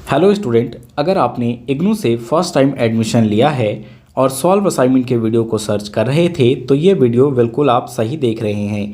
Hello student, अगर आपने इग्नू से फर्स्ट टाइम एडमिशन लिया है और सॉल्व असाइनमेंट के वीडियो को सर्च कर रहे थे तो ये वीडियो बिल्कुल आप सही देख रहे हैं।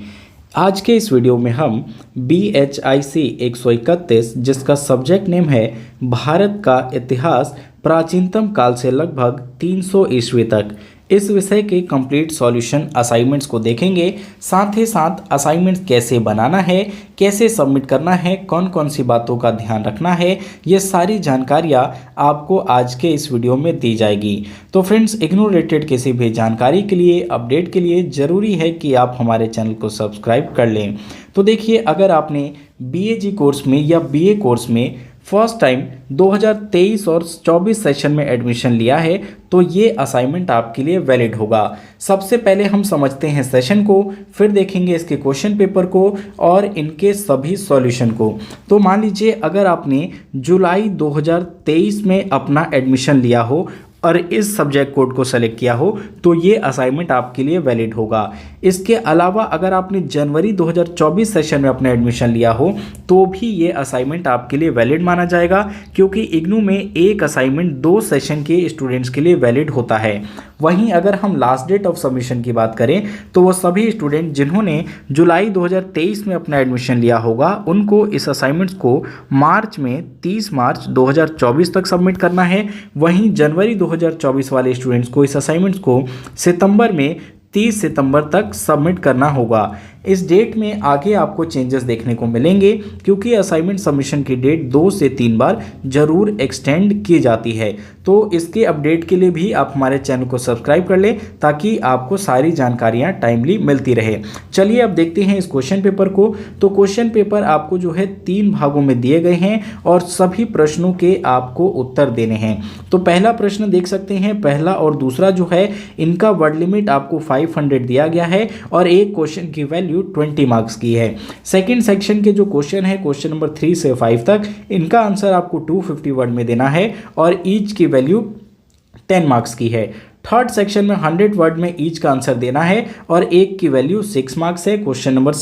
आज के इस वीडियो में हम BHIC 131 जिसका सब्जेक्ट नेम है भारत का इतिहास प्राचीनतम काल से लगभग 300 ईस्वी तक, इस विषय के कंप्लीट सॉल्यूशन असाइनमेंट्स को देखेंगे। साथ ही साथ असाइनमेंट्स कैसे बनाना है, कैसे सबमिट करना है, कौन कौन सी बातों का ध्यान रखना है, ये सारी जानकारियाँ आपको आज के इस वीडियो में दी जाएगी। तो फ्रेंड्स, इग्नू रिलेटेड किसी भी जानकारी के लिए, अपडेट के लिए ज़रूरी है कि आप हमारे चैनल को सब्सक्राइब कर लें। तो देखिए, अगर आपने BAG कोर्स में या BA कोर्स में फर्स्ट टाइम 2023 और 24 सेशन में एडमिशन लिया है तो ये असाइनमेंट आपके लिए वैलिड होगा। सबसे पहले हम समझते हैं सेशन को, फिर देखेंगे इसके क्वेश्चन पेपर को और इनके सभी सॉल्यूशन को। तो मान लीजिए, अगर आपने जुलाई 2023 में अपना एडमिशन लिया हो और इस सब्जेक्ट कोड को सेलेक्ट किया हो तो ये असाइनमेंट आपके लिए वैलिड होगा। इसके अलावा अगर आपने जनवरी 2024 सेशन में अपना एडमिशन लिया हो तो भी ये असाइनमेंट आपके लिए वैलिड माना जाएगा, क्योंकि इग्नू में एक असाइनमेंट 2 सेशन के स्टूडेंट्स के लिए वैलिड होता है। वहीं अगर हम लास्ट डेट ऑफ सबमिशन की बात करें तो वो सभी स्टूडेंट जिन्होंने जुलाई 2023 में अपना एडमिशन लिया होगा उनको इस असाइनमेंट्स को मार्च में 30 मार्च 2024 तक सबमिट करना है। वहीं जनवरी 2024 वाले स्टूडेंट्स को इस असाइनमेंट्स को सितंबर में 30 सितंबर तक सबमिट करना होगा। इस डेट में आगे आपको चेंजेस देखने को मिलेंगे, क्योंकि असाइनमेंट सबमिशन की डेट 2 से 3 बार जरूर एक्सटेंड की जाती है। तो इसके अपडेट के लिए भी आप हमारे चैनल को सब्सक्राइब कर लें ताकि आपको सारी जानकारियां टाइमली मिलती रहे। चलिए अब देखते हैं इस क्वेश्चन पेपर को। तो क्वेश्चन पेपर आपको जो है 3 भागों में दिए गए हैं और सभी प्रश्नों के आपको उत्तर देने हैं। तो पहला प्रश्न देख सकते हैं, पहला और दूसरा जो है इनका वर्ड लिमिट आपको 500 दिया गया है और एक क्वेश्चन की वैल्यू 20 मार्क्स की है। सेकंड सेक्शन के जो क्वेश्चन है, क्वेश्चन नंबर 3 से 5 तक, इनका आंसर आपको 250 वर्ड में देना है और ईच की वैल्यू 10 मार्क्स की है। थर्ड सेक्शन में 100 वर्ड में ईच का आंसर देना है और एक की वैल्यू 6 मार्क्स है। Question number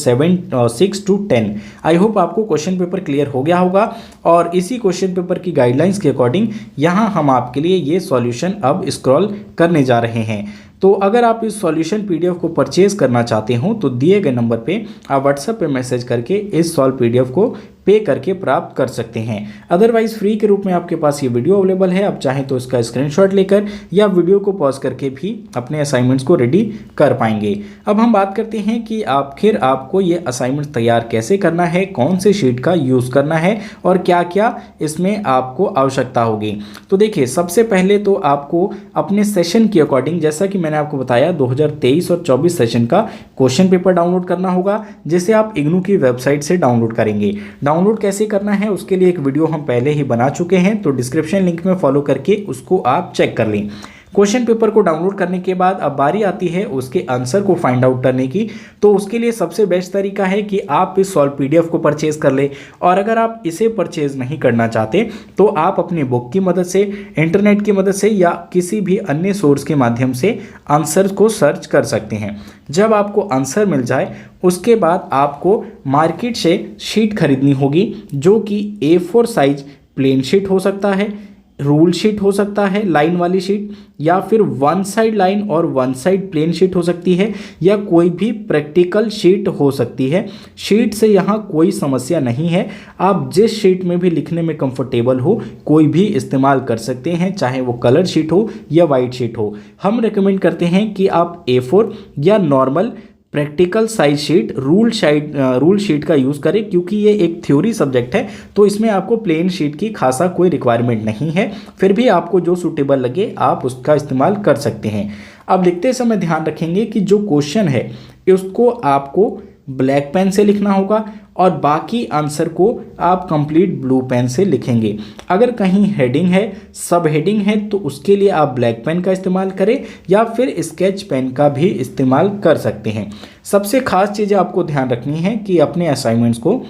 6 to 10। I hope आपको क्वेश्चन पेपर क्लियर हो गया होगा और इसी क्वेश्चन पेपर की गाइडलाइंस के अकॉर्डिंग यहाँ हम आपके लिए ये सॉल्यूशन अब स्क्रॉल करने जा रहे हैं। तो अगर आप इस सॉल्यूशन PDF को परचेज करना चाहते हो तो दिए गए नंबर पे आप WhatsApp पे मैसेज करके इस सॉल्व PDF को पे करके प्राप्त कर सकते हैं। अदरवाइज फ्री के रूप में आपके पास ये वीडियो अवेलेबल है। आप चाहें तो इसका स्क्रीनशॉट लेकर या वीडियो को पॉज करके भी अपने असाइनमेंट्स को रेडी कर पाएंगे। अब हम बात करते हैं कि आखिर आपको ये असाइनमेंट तैयार कैसे करना है, कौन से शीट का यूज़ करना है और क्या क्या इसमें आपको आवश्यकता होगी। तो देखिए, सबसे पहले तो आपको अपने सेशन के अकॉर्डिंग, जैसा कि मैंने आपको बताया, 2023 और 24 सेशन का क्वेश्चन पेपर डाउनलोड करना होगा, जिसे आप इग्नू की वेबसाइट से डाउनलोड करेंगे। डाउनलोड कैसे करना है उसके लिए एक वीडियो हम पहले ही बना चुके हैं, तो डिस्क्रिप्शन लिंक में फॉलो करके उसको आप चेक कर लें। क्वेश्चन पेपर को डाउनलोड करने के बाद अब बारी आती है उसके आंसर को फाइंड आउट करने की। तो उसके लिए सबसे बेस्ट तरीका है कि आप इस सॉल्व PDF को परचेज कर ले, और अगर आप इसे परचेज नहीं करना चाहते तो आप अपनी बुक की मदद से, इंटरनेट की मदद से या किसी भी अन्य सोर्स के माध्यम से आंसर को सर्च कर सकते हैं। जब आपको आंसर मिल जाए उसके बाद आपको मार्केट से शीट खरीदनी होगी, जो कि A4 साइज प्लेन शीट हो सकता है, रूल शीट हो सकता है, लाइन वाली शीट, या फिर 1 साइड लाइन और 1 साइड प्लेन शीट हो सकती है, या कोई भी प्रैक्टिकल शीट हो सकती है। शीट से यहाँ कोई समस्या नहीं है, आप जिस शीट में भी लिखने में कंफर्टेबल हो कोई भी इस्तेमाल कर सकते हैं, चाहे वो कलर शीट हो या वाइट शीट हो। हम रेकमेंड करते हैं कि आप A4 या normal practical size sheet, rule sheet का यूज़ करें, क्योंकि ये एक थ्योरी सब्जेक्ट है तो इसमें आपको प्लेन शीट की खासा कोई रिक्वायरमेंट नहीं है। फिर भी आपको जो सूटेबल लगे आप उसका इस्तेमाल कर सकते हैं। अब लिखते समय ध्यान रखेंगे कि जो क्वेश्चन है उसको आपको ब्लैक पेन से लिखना होगा और बाकी आंसर को आप कंप्लीट ब्लू पेन से लिखेंगे। अगर कहीं हेडिंग है, सब हेडिंग है, तो उसके लिए आप ब्लैक पेन का इस्तेमाल करें या फिर स्केच पेन का भी इस्तेमाल कर सकते हैं। सबसे खास चीज़ें आपको ध्यान रखनी है कि अपने असाइनमेंट्स को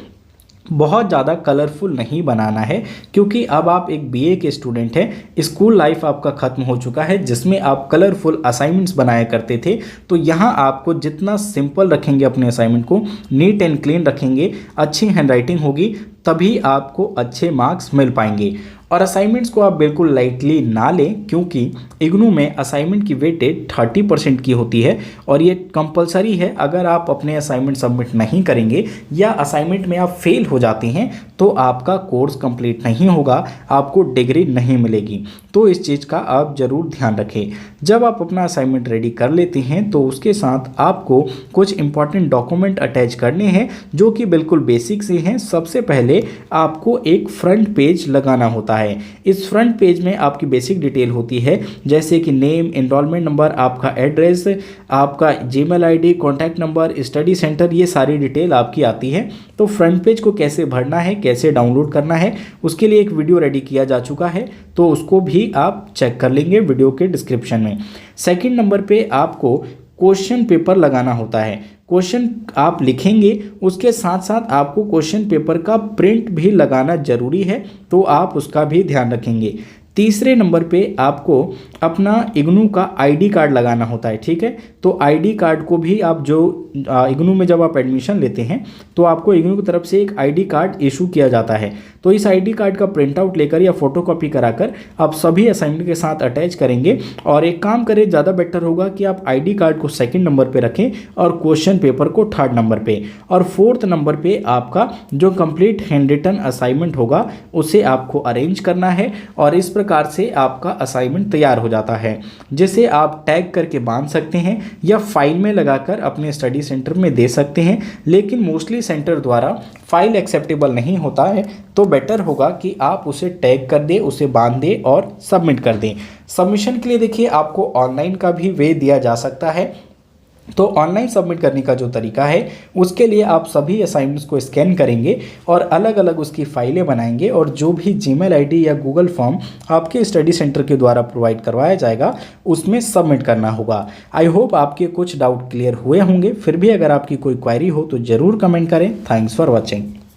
बहुत ज़्यादा कलरफुल नहीं बनाना है, क्योंकि अब आप एक BA के स्टूडेंट हैं। स्कूल लाइफ आपका ख़त्म हो चुका है जिसमें आप कलरफुल असाइनमेंट्स बनाया करते थे। तो यहाँ आपको जितना सिंपल रखेंगे अपने असाइनमेंट को, नीट एंड क्लीन रखेंगे, अच्छी हैंडराइटिंग होगी, तभी आपको अच्छे मार्क्स मिल पाएंगे। और असाइनमेंट्स को आप बिल्कुल लाइटली ना लें, क्योंकि इग्नू में असाइनमेंट की वेटेज 30% की होती है और ये कंपलसरी है। अगर आप अपने असाइनमेंट सबमिट नहीं करेंगे या असाइनमेंट में आप फेल हो जाते हैं तो आपका कोर्स कंप्लीट नहीं होगा, आपको डिग्री नहीं मिलेगी। तो इस चीज़ का आप ज़रूर ध्यान रखें। जब आप अपना असाइनमेंट रेडी कर लेते हैं तो उसके साथ आपको कुछ इंपॉर्टेंट डॉक्यूमेंट अटैच करने हैं जो कि बिल्कुल बेसिक से हैं। सबसे पहले आपको एक फ्रंट पेज लगाना होता है। इस फ्रंट पेज में आपकी बेसिक डिटेल होती है, जैसे कि नेम, एनरोलमेंट नंबर, आपका एड्रेस, आपका Gmail ID, contact number, study centre, ये सारी डिटेल आपकी आती है। तो फ्रंट पेज को कैसे भरना है, कैसे डाउनलोड करना है, उसके लिए एक वीडियो रेडी किया जा चुका है, तो उसको भी आप चेक कर लेंगे वीडियो के डिस्क्रिप्शन में। सेकंड नंबर पे आपको क्वेश्चन पेपर लगाना होता है। क्वेश्चन आप लिखेंगे, उसके साथ साथ आपको क्वेश्चन पेपर का प्रिंट भी लगाना जरूरी है, तो आप उसका भी ध्यान रखेंगे। तीसरे नंबर पे आपको अपना इग्नू का आईडी कार्ड लगाना होता है, ठीक है। तो आईडी कार्ड को भी आप जो इग्नू में जब आप एडमिशन लेते हैं तो आपको इग्नू की तरफ से एक आईडी कार्ड इशू किया जाता है। तो इस आईडी कार्ड का प्रिंट आउट लेकर या फोटोकॉपी कराकर आप सभी असाइनमेंट के साथ अटैच करेंगे। और एक काम करें, ज़्यादा बेटर होगा कि आप आईडी कार्ड को सेकंड नंबर पे रखें और क्वेश्चन पेपर को थर्ड नंबर पे, और फोर्थ नंबर पे आपका जो कंप्लीट हैंड रिटन असाइनमेंट होगा उसे आपको अरेंज करना है। और इस प्रकार से आपका असाइनमेंट तैयार हो जाता है, जिसे आप टैग करके बांध सकते हैं या फाइल में लगाकर अपने स्टडी सेंटर में दे सकते हैं। लेकिन मोस्टली सेंटर द्वारा फाइल एक्सेप्टेबल नहीं होता है, तो बेटर होगा कि आप उसे टैग कर दें, उसे बांध दें और सबमिट कर दें। सबमिशन के लिए देखिए आपको ऑनलाइन का भी वे दिया जा सकता है। तो ऑनलाइन सबमिट करने का जो तरीका है, उसके लिए आप सभी असाइनमेंट्स को स्कैन करेंगे और अलग अलग उसकी फाइलें बनाएंगे, और जो भी जीमेल आईडी या गूगल फॉर्म आपके स्टडी सेंटर के द्वारा प्रोवाइड करवाया जाएगा उसमें सबमिट करना होगा। आई होप आपके कुछ डाउट क्लियर हुए होंगे। फिर भी अगर आपकी कोई क्वेरी हो तो ज़रूर कमेंट करें। Thanks for watching.